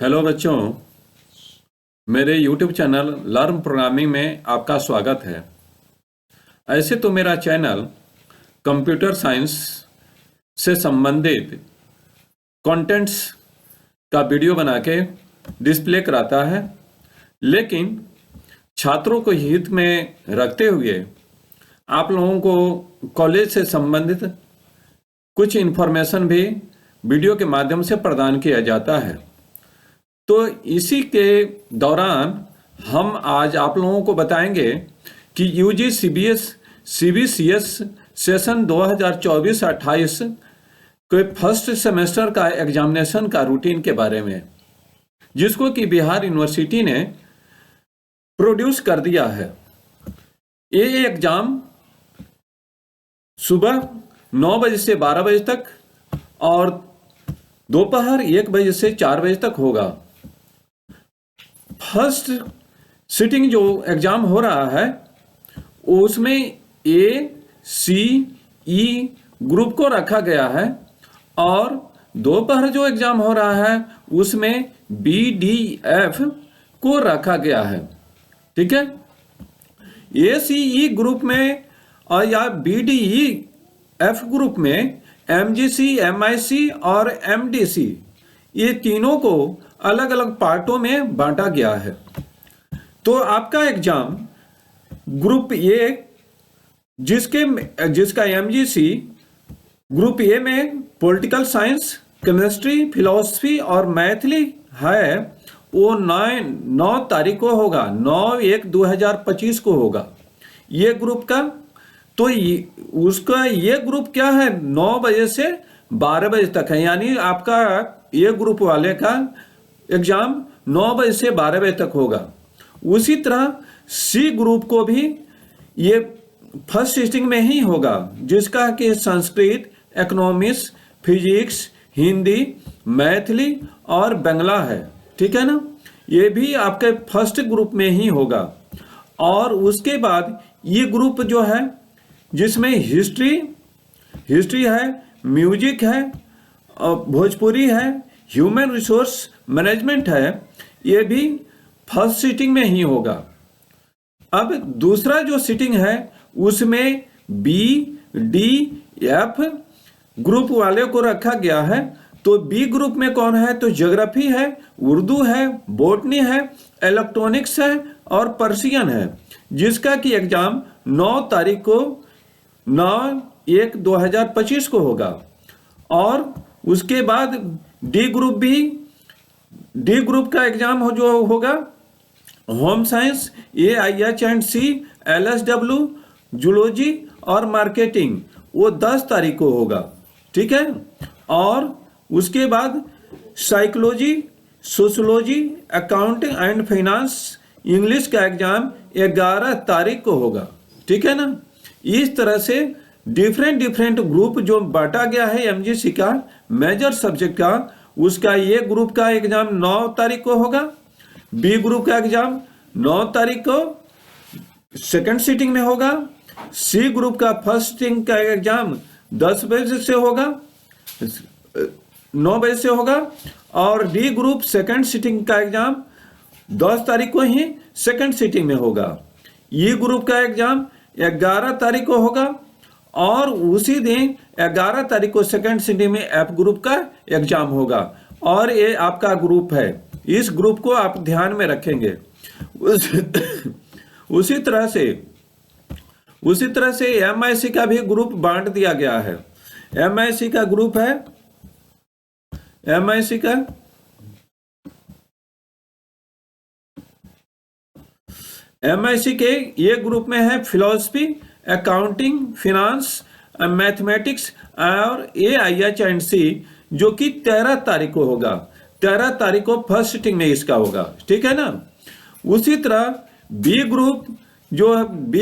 Hello बच्चों, मेरे YouTube channel learn programming में आपका स्वागत है। ऐसे तो मेरा चैनल कंप्यूटर साइंस से संबंधित कंटेंट्स का वीडियो बना के डिस्प्ले कराता है, लेकिन छात्रों को हित में रखते हुए आप लोगों को कॉलेज से संबंधित कुछ इन्फॉर्मेशन भी वीडियो के माध्यम से प्रदान किया जाता है। तो इसी के दौरान हम आज आप लोगों को बताएंगे कि यूजी सीबीसीएस सेशन 2024-28 के फर्स्ट सेमेस्टर का एग्जामिनेशन का रूटीन के बारे में, जिसको कि बिहार यूनिवर्सिटी ने प्रोड्यूस कर दिया है। ये एग्जाम सुबह 9 बजे से 12 बजे तक और दोपहर 1 बजे से 4 बजे तक होगा। फर्स्ट सिटिंग जो एग्जाम हो रहा है उसमें A-C-E ग्रुप को रखा गया है और दोपहर जो एग्जाम हो रहा है उसमें B-D-F को रखा गया है। ठीक है, A-C-E ग्रुप में और या B-D-E-F ग्रुप में MGC, MIC और MDC ये तीनों को अलग अलग पार्टों में बांटा गया है। तो आपका एग्जाम ग्रुप ए जिसका MGC ग्रुप ए में पॉलिटिकल साइंस, केमिस्ट्री, फिलॉसफी और मैथिली है, वो 9 तारीख को होगा, 9/1/2025 को होगा ये ग्रुप का। तो उसका ये ग्रुप क्या है, 9 बजे से 12 बजे तक है, यानी आपका ये ग्रुप वाले का एग्जाम 9 बजे से 12 बजे तक होगा। उसी तरह सी ग्रुप को भी ये फर्स्ट सिटिंग में ही होगा, जिसका कि संस्कृत, इकोनॉमिक्स, फिजिक्स, हिंदी, मैथिली और बांग्ला है। ठीक है ना, ये भी आपके फर्स्ट ग्रुप में ही होगा। और उसके बाद ये ग्रुप जो है जिसमें हिस्ट्री है, म्यूजिक है, भोजपुरी है, ह्यूमन रिसोर्स मैनेजमेंट है, ये भी फर्स्ट सिटिंग में ही होगा। अब दूसरा जो सिटिंग है उसमें B-D-F ग्रुप वाले को रखा गया है। तो बी ग्रुप में कौन है, तो ज्योग्राफी है, उर्दू है, बोटनी है, इलेक्ट्रॉनिक्स है और पर्शियन है, जिसका कि एग्जाम 9 तारीख को 9/1/2025 को होगा। और उसके बाद डी ग्रुप का एग्जाम जो होगा home science, AIH&C, LSW, zoology और मार्केटिंग, वो 10 तारीख को होगा। ठीक है, और उसके बाद psychology, sociology, accounting and finance, English का एग्जाम 11 तारीख को होगा। ठीक है ना, इस तरह से डिफरेंट ग्रुप जो बांटा गया है MGC का मेजर सब्जेक्ट का, उसका ये ग्रुप का एग्जाम 9 तारीख को होगा। बी ग्रुप का एग्जाम 9 तारीख को सेकंड सिटिंग में होगा। सी ग्रुप का फर्स्ट सिटिंग का एग्जाम 10 बजे से होगा, 9 बजे से होगा। और डी ग्रुप सेकंड सिटिंग का एग्जाम 10 तारीख को ही सेकंड सिटिंग में होगा। ई ग्रुप का एग्जाम 11 तारीख को होगा और उसी दिन 11 तारीख को सेकंड सिटिंग में एफ ग्रुप का एग्जाम होगा। और ये आपका ग्रुप है, इस ग्रुप को आप ध्यान में रखेंगे। उसी तरह से MIC का भी ग्रुप बांट दिया गया है। MIC का ग्रुप है, MIC के ये ग्रुप में है फिलॉसफी, अकाउंटिंग, फिनांस, मैथमेटिक्स और AIH&C, जो कि 13 तारीख को होगा। 13 तारीख को फर्स्ट सिटिंग में इसका होगा। ठीक है ना। उसी तरह बी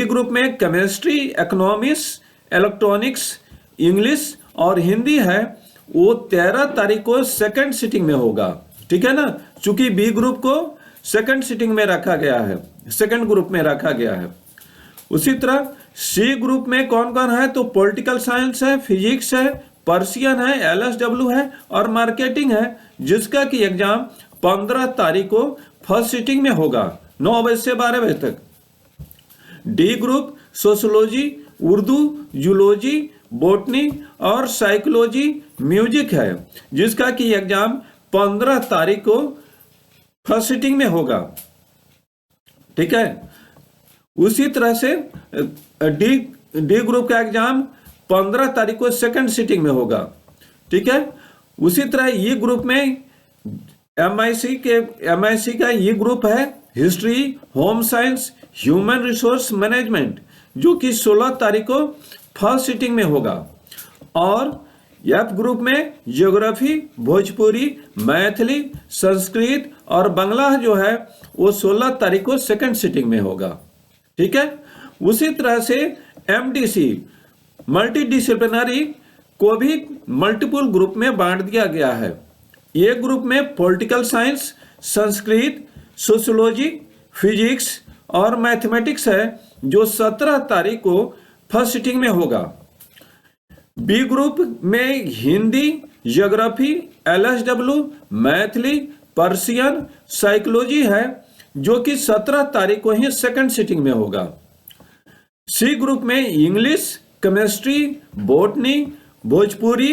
ग्रुप में केमिस्ट्री, इकोनॉमिक्स, इलेक्ट्रॉनिक्स, इंग्लिश और हिंदी है, वो 13 तारीख को सेकंड सिटिंग में होगा। ठीक है ना, चूंकि बी ग्रुप को सेकंड सिटिंग में रखा गया है, सेकंड ग्रुप में रखा गया है। उसी तरह सी ग्रुप में कौन कौन है, तो पॉलिटिकल साइंस है, फिजिक्स है, पर्शियन है, LSW है और मार्केटिंग है, जिसका कि एग्जाम 15 तारीख को फर्स्ट सिटिंग में होगा 9 बजे से 12 बजे तक। D group sociology, Urdu, zoology, botany और साइकोलॉजी, म्यूजिक है, जिसका कि एग्जाम 15 तारीख को फर्स्ट सिटिंग में होगा। ठीक है। उसी तरह से डी ग्रुप का एग्जाम 15 तारीख को सेकंड सिटिंग में होगा। ठीक है। उसी तरह ये ग्रुप में एमआईसी का ये ग्रुप है history, home science, human resource management, जो कि 16 तारीख को फर्स्ट सिटिंग में होगा। और एफ ग्रुप में ज्योग्राफी, भोजपुरी, मैथिली, संस्कृत और बांग्ला जो है वो 16 तारीख को सेकंड सिटिंग में होगा। ठीक है। उसी तरह से एमडीसी मल्टी डिसिप्लिनरी को भी मल्टीपल ग्रुप में बांट दिया गया है। ये ग्रुप में political science, Sanskrit, sociology, physics और मैथमेटिक्स है, जो 17 तारीख को फर्स्ट सिटिंग में होगा। बी ग्रुप में Hindi, geography, LSW, Maithili, Persian, psychology है, जो कि 17 तारीख को ही सेकंड सिटिंग में होगा। सी ग्रुप में English, chemistry, botany, Bhojpuri,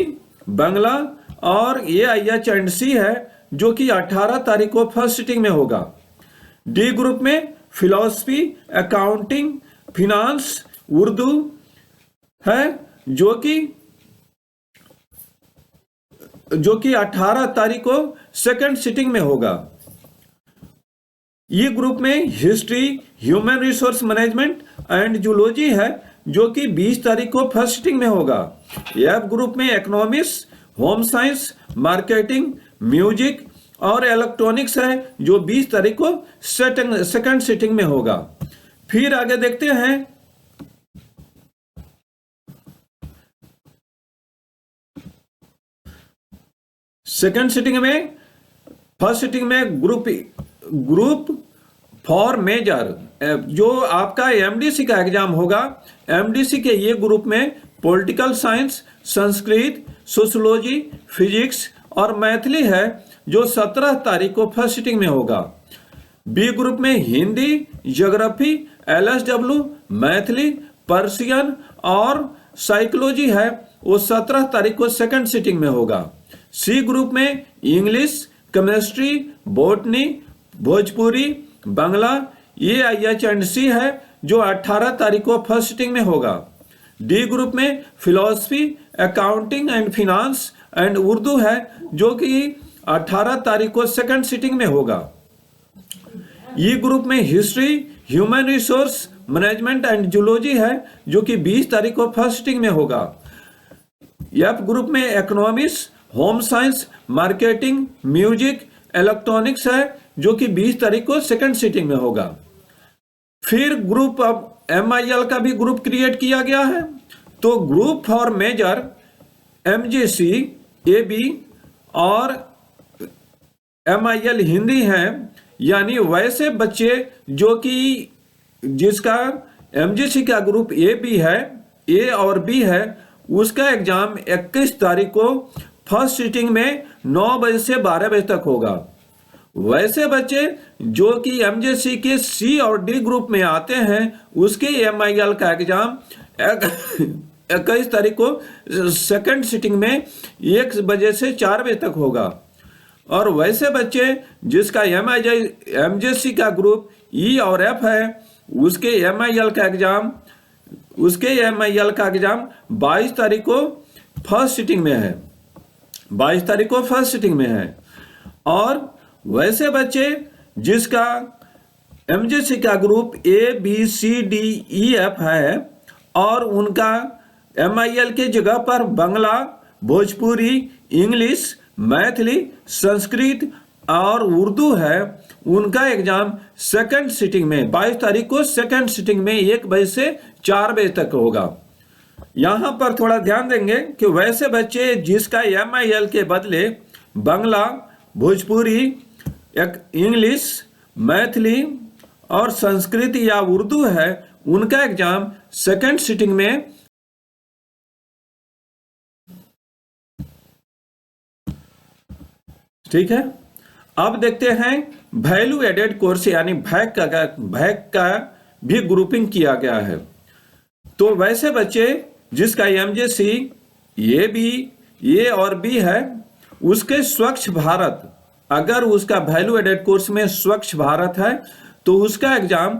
Bangla और AIH&C है, जो कि 18 तारीख को फर्स्ट सिटिंग में होगा। डी ग्रुप में फिलॉसफी, अकाउंटिंग, फिनांस, उर्दू है, जो कि 18 तारीख को सेकंड सिटिंग में होगा। ये ग्रुप में history, human resource management and zoology है, जो कि 20 तारीख को फर्स्ट सिटिंग में होगा। एफ ग्रुप में economics, home science, marketing, music और इलेक्ट्रॉनिक्स है, जो 20 तारीख को सेकंड सिटिंग में होगा। फिर आगे देखते हैं सेकंड सिटिंग में, फर्स्ट सिटिंग में ग्रुप फॉर मेजर जो आपका एमडीसी का एग्जाम होगा। एमडीसी के ये ग्रुप में political science, Sanskrit, sociology, physics और मैथिली है, जो 17 तारीख को फर्स्ट सिटिंग में होगा। बी ग्रुप में Hindi, geography, LSW, Maithili, Persian और साइकोलॉजी है, वो 17 तारीख को सेकंड सिटिंग में होगा। सी ग्रुप में English, chemistry, botany, Bhojpuri, Bangla, AIH&C है, जो 18 तारीख को फर्स्ट सिटिंग में होगा। डी ग्रुप में philosophy, accounting and finance and Urdu है, जो कि 18 तारीख को सेकंड सिटिंग में होगा। ई ग्रुप में history, human resource management and zoology है, जो कि 20 तारीख को फर्स्ट सिटिंग में होगा। एफ ग्रुप में economics, home science, marketing, music, electronics है, जो कि 20 तारीख को सेकंड सिटिंग में होगा। फिर ग्रुप अब MIL का भी ग्रुप क्रिएट किया गया है। तो group for major MJC, AB और MIL हिंदी हैं, यानी वैसे बच्चे जो कि जिसका MJC का ग्रुप AB है, A और B है, उसका एग्जाम 21 तारीख को फर्स्ट सिटिंग में 9 बजे से 12 बजे तक होगा। वैसे बच्चे जो कि MJC के C और D ग्रुप में आते हैं, उसके MIL का एग्जाम 21 तारीख को सेकंड सिटिंग में 1 बजे से 4 बजे तक होगा। और वैसे बच्चे जिसका MJC का ग्रुप E और F है, उसके MIL का एग्जाम 22 तारीख को फर्स्ट सिटिंग में है। 22 तारीख को फर्स्ट सिटिंग में है। और वैसे बच्चे जिसका MJC का ग्रुप ABCDEF है और उनका MIL के जगह पर बांग्ला, भोजपुरी, इंग्लिश, मैथिली, संस्कृत और उर्दू है, उनका एग्जाम सेकंड सिटिंग में 22 तारीख को सेकंड सिटिंग में 1 बजे से 4 बजे तक होगा। यहां पर थोड़ा ध्यान देंगे कि वैसे बच्चे जिसका MIL के बदले बांग्ला, भोजपुरी, इंग्लिश, मैथिली और संस्कृत या उर्दू है, उनका एग्जाम सेकंड सिटिंग में ठीक है। अब देखते हैं वैल्यू एडेड कोर्स यानी भैक का भी ग्रुपिंग किया गया है। तो वैसे बच्चे जिसका एमजेसी ए और बी है, उसके स्वच्छ भारत, अगर उसका वैल्यू एडेड कोर्स में स्वच्छ भारत है तो उसका एग्जाम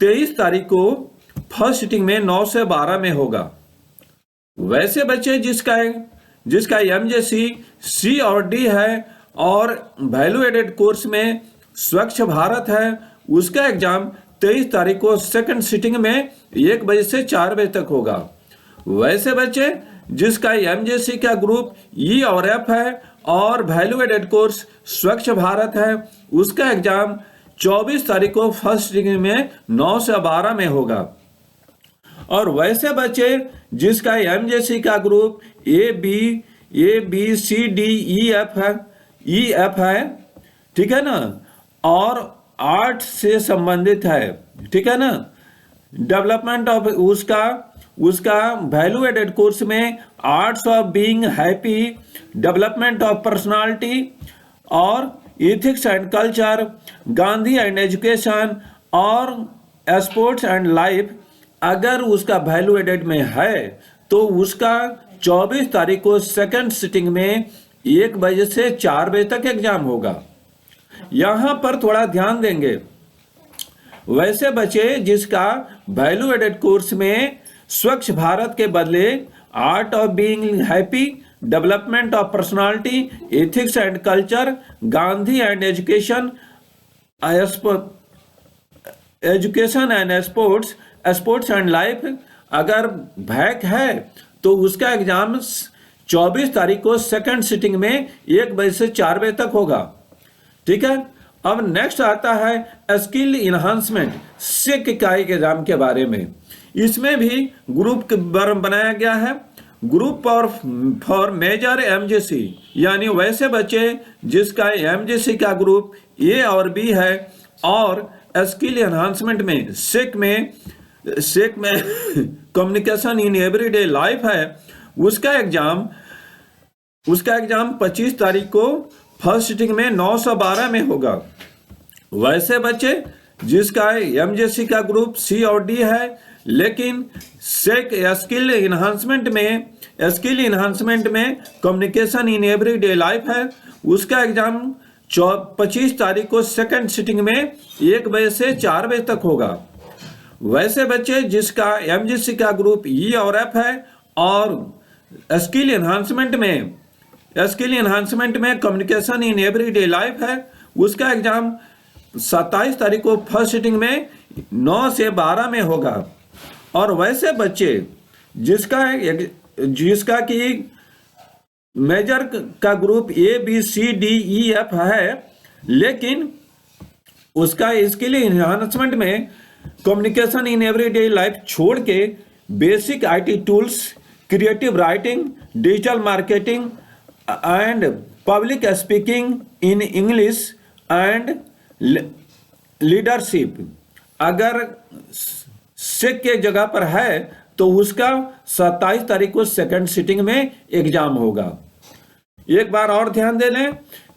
23 तारीख को फर्स्ट सिटिंग में 9 से 12 में होगा। वैसे बच्चे जिसका एमजेसी सी और डी है और वैल्यू एडेड कोर्स में स्वच्छ भारत है, उसका एग्जाम 23 तारीख को सेकंड सिटिंग में 1 बजे से 4 बजे तक होगा। वैसे बच्चे जिसका एमजेसी का ग्रुप ई और एफ है और वैल्यू एडेड कोर्स स्वच्छ भारत है, उसका एग्जाम 24 तारीख को फर्स्ट सिटिंग में 9 से 12 में होगा। और वैसे बच्चे जिसका एमजेसी का group A B C D E F है, ठीक है ना, और आर्ट से संबंधित है, ठीक है ना। डेवलपमेंट ऑफ उसका वैल्यू एडेड कोर्स में arts of being happy, development of personality और ethics and culture, Gandhi and education और स्पोर्ट्स एंड लाइफ, अगर उसका वैल्यू एडेड में है तो उसका 24 तारीख को सेकंड सिटिंग में 1 बजे से 4 बजे तक एग्जाम होगा। यहां पर थोड़ा ध्यान देंगे। वैसे बच्चे जिसका वैल्यू एडेड कोर्स में स्वच्छ भारत के बदले art of being happy, development of personality, ethics and culture, Gandhi and education and sports and life, अगर भैक है तो उसका एग्जाम 24 तारीख को सेकंड सिटिंग में 1 बजे से 4 बजे तक होगा, ठीक है। अब नेक्स्ट आता है स्किल इन्हांसमेंट सिक का एग्जाम के बारे में। इसमें भी ग्रुप बनाया गया है, ग्रुप फॉर मेजर एमजेसी, यानी वैसे बच्चे जिसका एमजेसी का ग्रुप ए और बी है और स्किल एनहांसमेंट में सिक में कम्युनिकेशन इन एवरीडे लाइफ है, उसका एग्जाम 25 तारीख को फर्स्ट सिटिंग में 9 से 12 में होगा। वैसे बच्चे जिसका एमजेसी का ग्रुप सी और डी है लेकिन स्किल इन्हांसमेंट में कम्युनिकेशन इन एवरीडे लाइफ है, उसका एग्जाम 25 तारीख को सेकंड सिटिंग में 1 बजे से 4 बजे तक होगा। वैसे बच्चे जिसका एमजीसी का ग्रुप ई और एफ है और स्किल एनहांसमेंट में कम्युनिकेशन इन एवरीडे लाइफ है, उसका एग्जाम 27 तारीख को फर्स्ट सिटिंग में 9 से 12 में होगा। और वैसे बच्चे जिसका कि मेजर का group A B C D E F है लेकिन उसका स्किल एनहांसमेंट में कम्युनिकेशन इन एवरीडे लाइफ छोड़ के basic IT tools, creative writing, digital marketing and public speaking in English and leadership, अगर सिक के जगह पर है तो उसका 27 तारीख को सेकंड सिटिंग में एग्जाम होगा। एक बार और ध्यान दे लें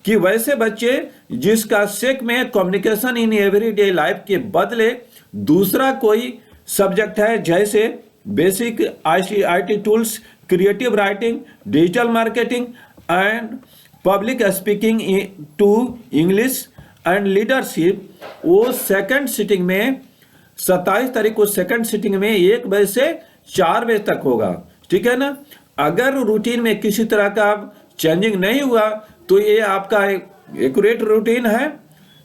कि वैसे बच्चे जिसका सिक में कम्युनिकेशन इन एवरीडे लाइफ के बदले दूसरा कोई सब्जेक्ट है, जैसे basic IT tools, creative writing, digital marketing and public speaking to English and leadership, वो सेकंड सिटिंग में 27 तारीख को सेकंड सिटिंग में 1 बजे से 4 बजे तक होगा, ठीक है ना। अगर रूटीन में किसी तरह का चेंजिंग नहीं हुआ तो ये आपका एक्यूरेट रूटीन है,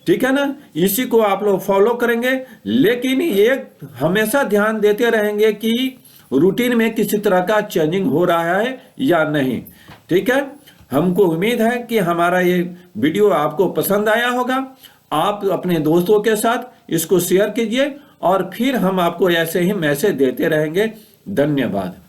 ठीक है ना, इसी को आप लोग फॉलो करेंगे। लेकिन ये हमेशा ध्यान देते रहेंगे कि रूटीन में किसी तरह का चेंजिंग हो रहा है या नहीं, ठीक है। हमको उम्मीद है कि हमारा ये वीडियो आपको पसंद आया होगा। आप अपने दोस्तों के साथ इसको शेयर कीजिए और फिर हम आपको ऐसे ही मैसेज देते रहेंगे। धन्यवाद।